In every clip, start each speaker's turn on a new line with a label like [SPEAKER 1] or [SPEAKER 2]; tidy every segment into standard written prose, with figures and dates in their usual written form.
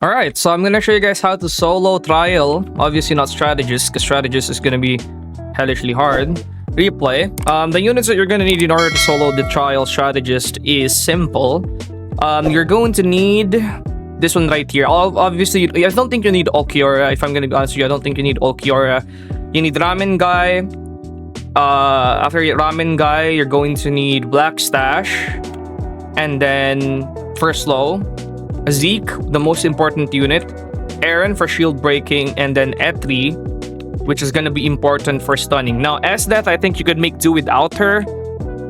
[SPEAKER 1] Alright, so I'm gonna show you guys how to solo trial. Obviously not strategist, because strategist is gonna be hellishly hard. Replay. The units that you're gonna need in order to solo the trial strategist is simple. You're going to need this one right here. Obviously, I don't think you need Okiora. If I'm gonna be honest with you, I don't think you need Okiora. You need Ramen Guy. After Ramen Guy, you're going to need Black Stash. And then, for slow, Zeke, the most important unit, Aaron for shield breaking, and then Etri, which is gonna be important for stunning. Now, ASTDX, I think you could make do without her,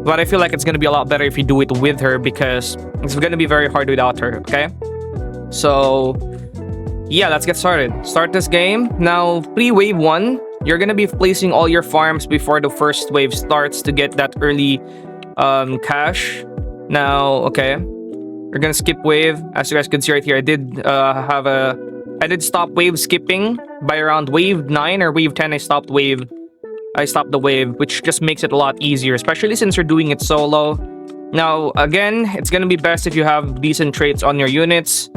[SPEAKER 1] but I feel like it's gonna be a lot better if you do it with her because it's gonna be very hard without her, okay? So, yeah, let's get started. Start this game. Now, pre-wave 1, you're gonna be placing all your farms before the first wave starts to get that early cash. Now, okay. We're gonna skip wave. As you guys can see right here, I did stop wave skipping by around wave 9 or wave 10. I stopped the wave, which just makes it a lot easier, especially since you're doing it solo. Now, again, it's gonna be best if you have decent traits on your units.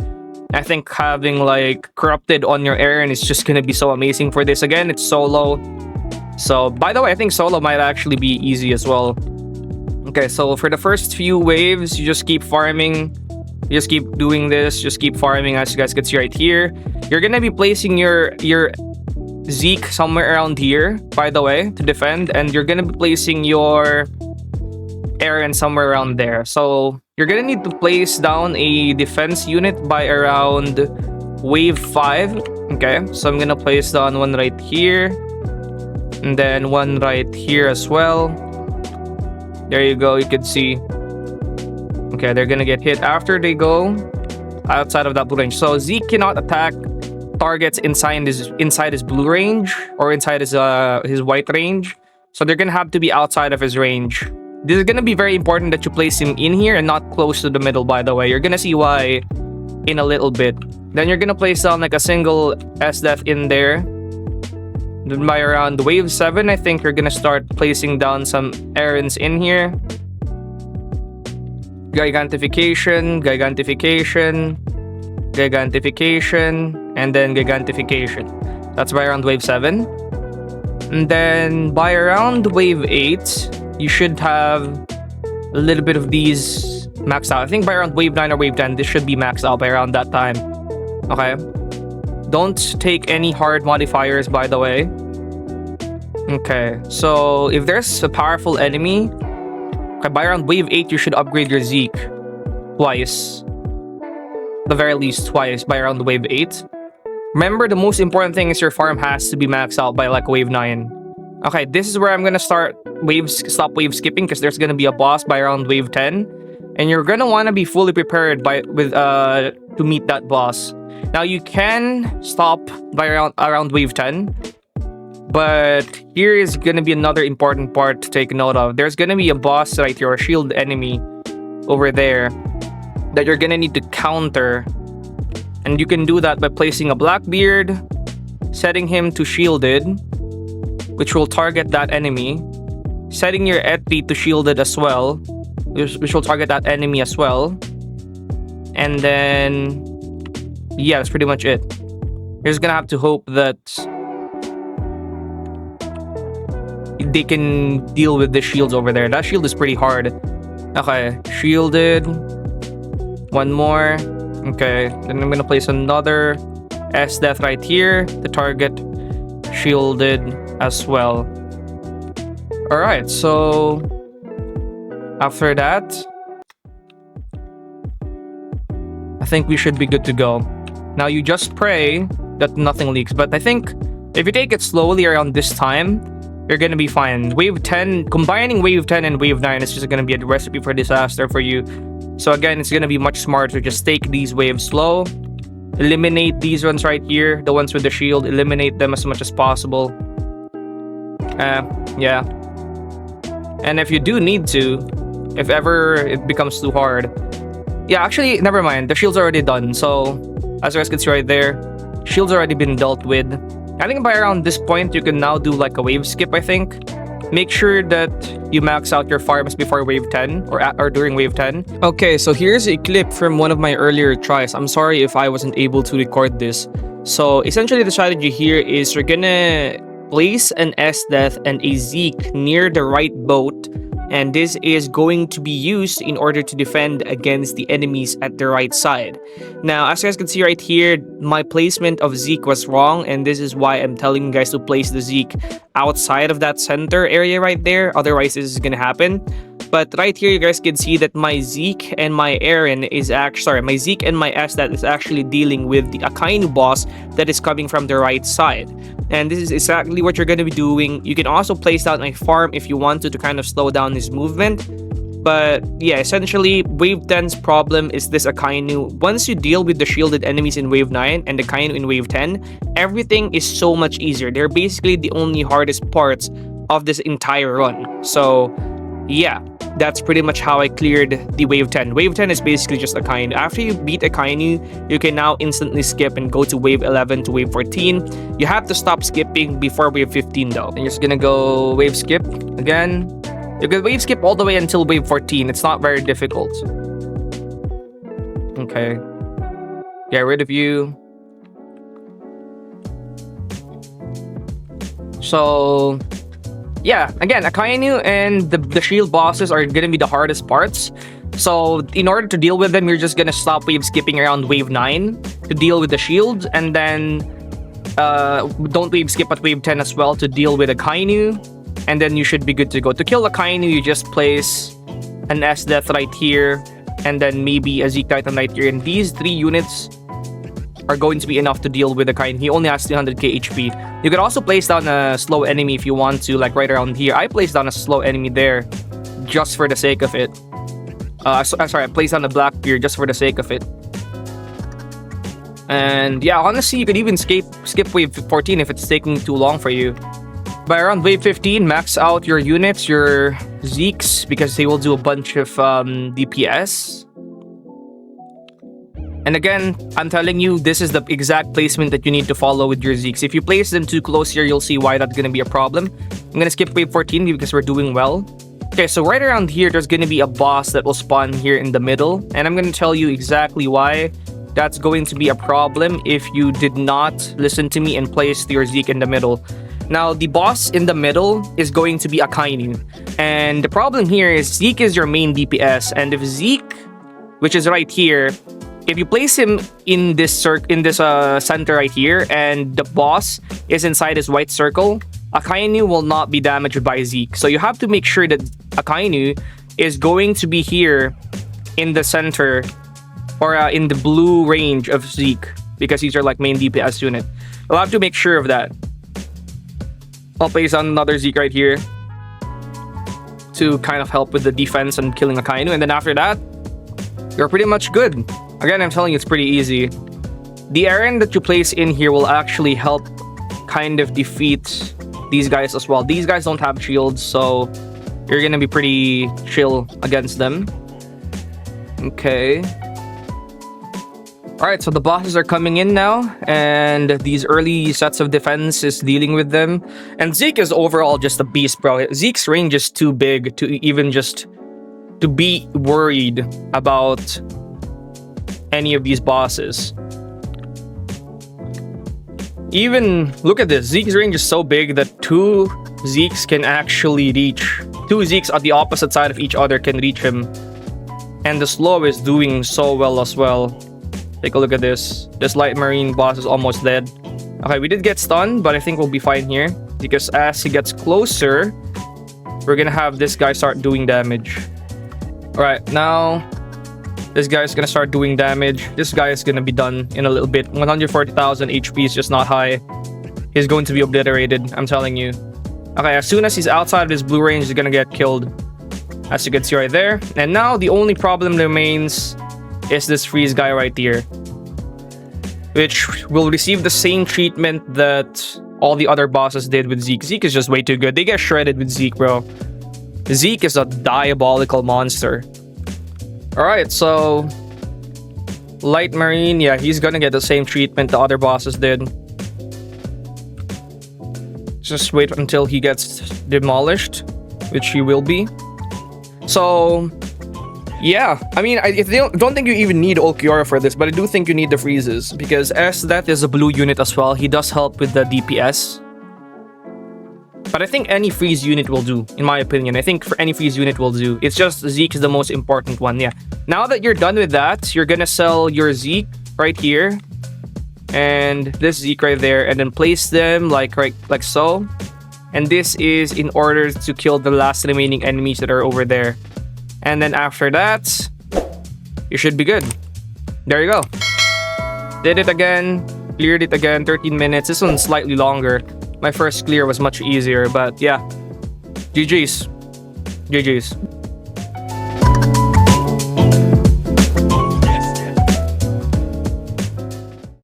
[SPEAKER 1] I think having like corrupted on your Aaron is just gonna be so amazing for this. Again, it's solo. So, by the way, I think solo might actually be easy as well. Okay, so for the first few waves, you just keep farming. You just keep doing this. Just keep farming, as you guys can see right here. You're gonna be placing your Zeke somewhere around here, by the way, to defend, and you're gonna be placing your Aaron somewhere around there. So you're gonna need to place down a defense unit by around wave 5. Okay, so I'm gonna place down one right here, and then one right here as well. There you go, you can see. Okay, they're gonna get hit after they go outside of that blue range. So Zeke cannot attack targets inside his blue range or inside his white range. So they're gonna have to be outside of his range. This is gonna be very important that you place him in here and not close to the middle, by the way. You're gonna see why in a little bit. Then you're gonna place down like a single ASTDX in there. Then by around wave 7, I think you're gonna start placing down some Aarons in here. Gigantification, and then gigantification. That's by around wave 7. And then by around wave 8, you should have a little bit of these maxed out. I think by around wave 9 or wave 10, this should be maxed out by around that time. Okay? Don't take any hard modifiers, by the way. Okay, so if there's a powerful enemy, okay, by around wave 8, you should upgrade your Zeke twice. The very least twice by around wave 8. Remember, the most important thing is your farm has to be maxed out by like wave 9. Okay, this is where I'm gonna stop wave skipping because there's gonna be a boss by around wave 10. And you're gonna wanna be fully prepared to meet that boss. Now you can stop by around wave 10. But here is gonna be another important part to take note of. There's gonna be a boss right here, or a shield enemy over there that you're gonna need to counter. And you can do that by placing a Blackbeard, setting him to shielded, which will target that enemy, setting your Etri to shielded as well, which will target that enemy as well. And then, yeah, that's pretty much it. You're just gonna have to hope that they can deal with the shields over there. That shield is pretty hard. Okay, shielded. One more. Okay, then I'm gonna place another ASTDX right here to target shielded as well. Alright, so after that, I think we should be good to go. Now you just pray that nothing leaks, but I think if you take it slowly around this time, you're gonna be fine. Wave 10, combining wave 10 and wave 9 is just gonna be a recipe for disaster for you. So again, it's gonna be much smarter to just take these waves slow, eliminate these ones right here, the ones with the shield, eliminate them as much as possible. Yeah. And if you do need to, if ever it becomes too hard, yeah, actually, never mind. The shield's already done. So as you guys can see right there, shield's already been dealt with. I think by around this point, you can now do like a wave skip, I think. make sure that you max out your farms before wave 10 or during wave 10. Okay, so here's a clip from one of my earlier tries. I'm sorry if I wasn't able to record this. So essentially the strategy here is you're gonna place an S-Death and a Zeke near the right boat, and this is going to be used in order to defend against the enemies at the right side. Now, as you guys can see right here, my placement of Zeke was wrong, and this is why I'm telling you guys to place the Zeke outside of that center area right there. Otherwise, this is gonna happen. But right here, you guys can see that my Zeke and my Aaron is actually, my Zeke and my S-Death is actually dealing with the Akainu boss that is coming from the right side. And this is exactly what you're going to be doing. You can also place down a farm if you want to kind of slow down his movement. But yeah, essentially, Wave 10's problem is this Akainu. Once you deal with the shielded enemies in Wave 9 and the Akainu in Wave 10, everything is so much easier. They're basically the only hardest parts of this entire run. So yeah, that's pretty much how I cleared the Wave 10. Wave 10 is basically just Akainu. After you beat Akainu, you can now instantly skip and go to Wave 11 to Wave 14. You have to stop skipping before Wave 15 though. And you're just gonna go Wave Skip again. You can Wave Skip all the way until Wave 14. It's not very difficult. Okay. Get rid of you. So yeah, again, Akainu and the shield bosses are gonna be the hardest parts. So in order to deal with them, you're just gonna stop wave skipping around wave 9 to deal with the shield, and then don't wave skip at wave 10 as well to deal with Akainu, and then you should be good to go. To kill Akainu, you just place an S-Death right here, and then maybe a Zeke Titan right here, and these 3 units are going to be enough to deal with Akainu. He only has 300k HP. You could also place down a slow enemy if you want to, like right around here. I placed down a slow enemy there just for the sake of it. Sorry, I placed down a Blackbeard just for the sake of it. And yeah, honestly, you could even skip wave 14 if it's taking too long for you. By around wave 15, max out your units, your Zekes, because they will do a bunch of DPS. And again, I'm telling you, this is the exact placement that you need to follow with your Zekes. If you place them too close here, you'll see why that's going to be a problem. I'm going to skip wave 14 because we're doing well. Okay, so right around here, there's going to be a boss that will spawn here in the middle. And I'm going to tell you exactly why that's going to be a problem if you did not listen to me and place your Zeke in the middle. Now, the boss in the middle is going to be Akainu. And the problem here is Zeke is your main DPS. And if Zeke, which is right here, if you place him in this center right here, and the boss is inside his white circle, Akainu will not be damaged by Zeke. So you have to make sure that Akainu is going to be here in the center, or in the blue range of Zeke, because he's your like main DPS unit. You'll have to make sure of that. I'll place on another Zeke right here to kind of help with the defense and killing Akainu, and then after that, you're pretty much good. Again, I'm telling you, it's pretty easy. The errand that you place in here will actually help kind of defeat these guys as well. These guys don't have shields, so you're gonna be pretty chill against them. Okay. Alright, so the bosses are coming in now, and these early sets of defense is dealing with them. And Zeke is overall just a beast, bro. Zeke's range is too big to even just to be worried about any of these bosses. Even look at this, Zeke's range is so big that 2 Zekes can actually reach. 2 Zekes at the opposite side of each other can reach him. And the slow is doing so well as well. Take a look at this. This light marine boss is almost dead. Okay, we did get stunned, but I think we'll be fine here, because as he gets closer, we're gonna have this guy start doing damage. Alright, now this guy is gonna start doing damage. This guy is gonna be done in a little bit. 140,000 HP is just not high. He's going to be obliterated, I'm telling you. Okay, as soon as he's outside of his blue range, he's gonna get killed, as you can see right there. And now the only problem remains is this freeze guy right here, which will receive the same treatment that all the other bosses did with Zeke. Zeke is just way too good. They get shredded with Zeke, bro. Zeke is a diabolical monster. Alright, so Light Marine, yeah, he's gonna get the same treatment the other bosses did. Just wait until he gets demolished, which he will be. So, yeah. I mean, I don't think you even need Ulquiorra for this, but I do think you need the freezes. Because ASTDX is a blue unit as well. He does help with the DPS. But I think any freeze unit will do, in my opinion. I think for any freeze unit will do. It's just Zeke is the most important one, yeah. Now that you're done with that, you're gonna sell your Zeke right here. And this Zeke right there. And then place them like so. And this is in order to kill the last remaining enemies that are over there. And then after that, you should be good. There you go. Did it again. Cleared it again. 13 minutes. This one's slightly longer. My first clear was much easier, but yeah. GG's. GG's.